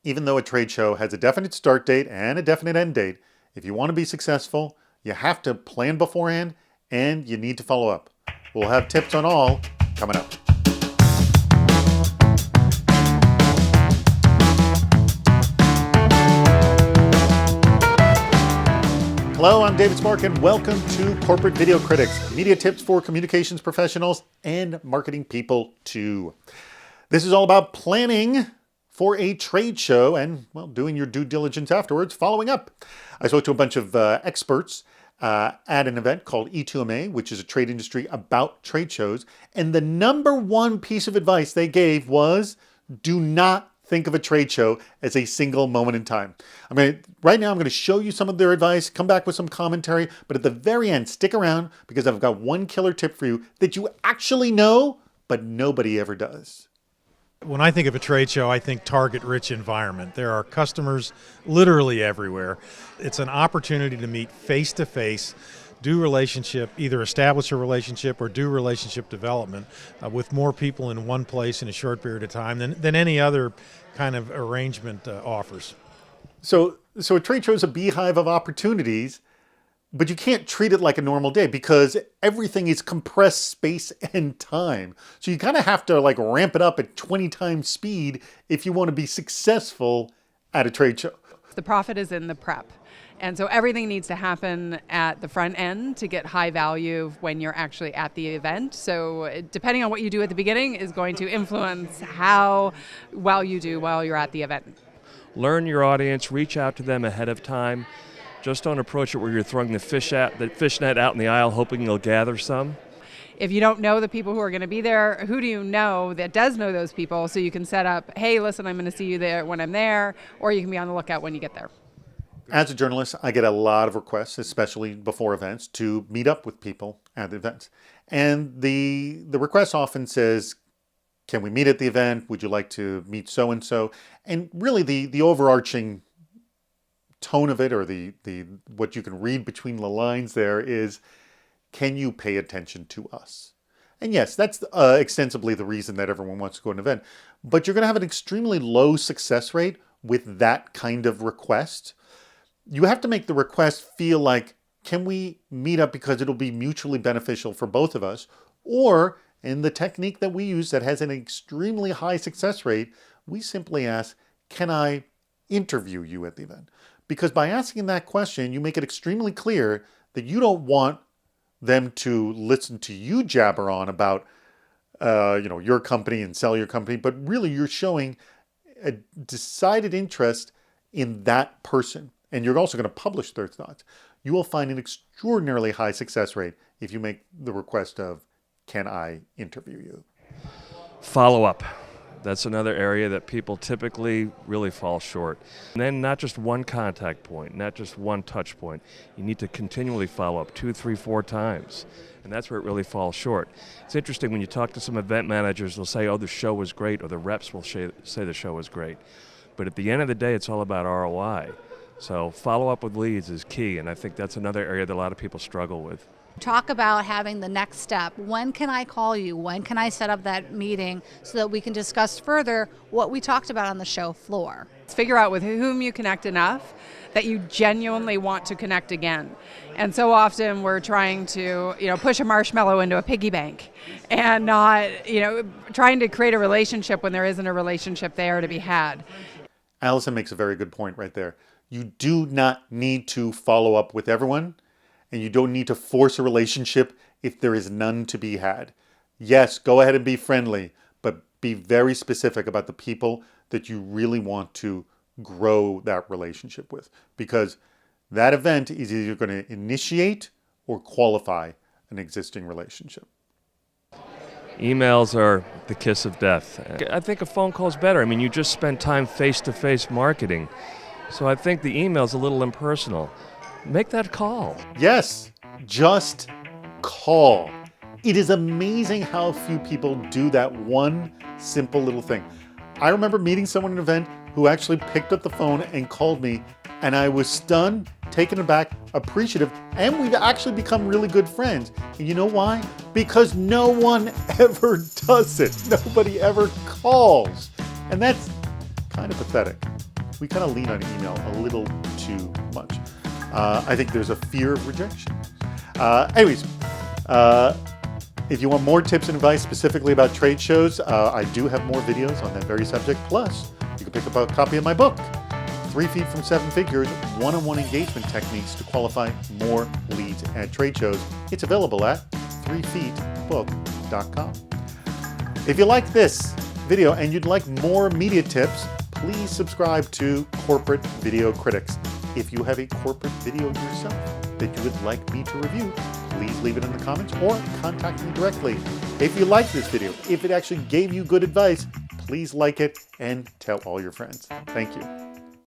even though a trade show has a definite start date and a definite end date, if you want to be successful, you have to plan beforehand and you need to follow up. We'll have tips on all coming up. Hello, I'm David Spark, and welcome to Corporate Video Critics, media tips for communications professionals and marketing people too. This is all about planning for a trade show and, well, doing your due diligence afterwards, following up. I spoke to a bunch of experts at an event called E2MA, which is a trade industry about trade shows, and the number one piece of advice they gave was do not think of a trade show as a single moment in time. Right now I'm going to show you some of their advice, come back with some commentary, but at the very end, stick around because I've got one killer tip for you that you actually know, but nobody ever does. When I think of a trade show, I think target-rich environment. There are customers literally everywhere. It's an opportunity to meet face-to-face, do relationship, either establish a relationship or do relationship development with more people in one place in a short period of time than any other kind of arrangement offers. So a trade show is a beehive of opportunities, but you can't treat it like a normal day because everything is compressed space and time. So you kind of have to ramp it up at 20 times speed if you want to be successful at a trade show. The profit is in the prep. And so everything needs to happen at the front end to get high value when you're actually at the event. So depending on what you do at the beginning is going to influence how well you do while you're at the event. Learn your audience, reach out to them ahead of time. Just don't approach it where you're throwing the fish net out in the aisle hoping you'll gather some. If you don't know the people who are going to be there, who do you know that does know those people? So you can set up, hey, listen, I'm going to see you there when I'm there, or you can be on the lookout when you get there. As a journalist, I get a lot of requests, especially before events, to meet up with people at the events. And the request often says, can we meet at the event? Would you like to meet so-and-so? And really the overarching tone of it, or the what you can read between the lines there is, can you pay attention to us? And yes, that's extensively the reason that everyone wants to go to an event. But you're going to have an extremely low success rate with that kind of request. You have to make the request feel like, can we meet up because it'll be mutually beneficial for both of us? Or, in the technique that we use that has an extremely high success rate, we simply ask, can I interview you at the event? Because by asking that question, you make it extremely clear that you don't want them to listen to you jabber on about your company and sell your company, but really you're showing a decided interest in that person. And you're also going to publish their thoughts. You will find an extraordinarily high success rate if you make the request of, can I interview you? Follow up. That's another area that people typically really fall short. And then not just one contact point, not just one touch point. You need to continually follow up 2, 3, 4 times. And that's where it really falls short. It's interesting when you talk to some event managers, they'll say, oh, the show was great, or the reps will say the show was great. But at the end of the day, it's all about ROI. So follow up with leads is key, and I think that's another area that a lot of people struggle with. Talk about having the next step. When can I call you? When can I set up that meeting so that we can discuss further what we talked about on the show floor? Figure out with whom you connect enough that you genuinely want to connect again. And so often we're trying to, push a marshmallow into a piggy bank and not, trying to create a relationship when there isn't a relationship there to be had. Allison makes a very good point right there. You do not need to follow up with everyone, and you don't need to force a relationship if there is none to be had. Yes, go ahead and be friendly, but be very specific about the people that you really want to grow that relationship with, because that event is either going to initiate or qualify an existing relationship. Emails are the kiss of death. I think a phone call is better. You just spent time face-to-face marketing. So I think the email's a little impersonal. Make that call. Yes, just call. It is amazing how few people do that one simple little thing. I remember meeting someone at an event who actually picked up the phone and called me, and I was stunned, taken aback, appreciative, and we've actually become really good friends. And you know why? Because no one ever does it. Nobody ever calls. And that's kind of pathetic. we kind of lean on email a little too much. I think there's a fear of rejection. Anyways, if you want more tips and advice specifically about trade shows, I do have more videos on that very subject. Plus, you can pick up a copy of my book, 3 Feet from 7 Figures, One-on-One Engagement Techniques to Qualify More Leads at Trade Shows. It's available at 3feetbook.com. If you like this video and you'd like more media tips, please subscribe to Corporate Video Critics. If you have a corporate video yourself that you would like me to review, please leave it in the comments or contact me directly. If you like this video, if it actually gave you good advice, please like it and tell all your friends. Thank you.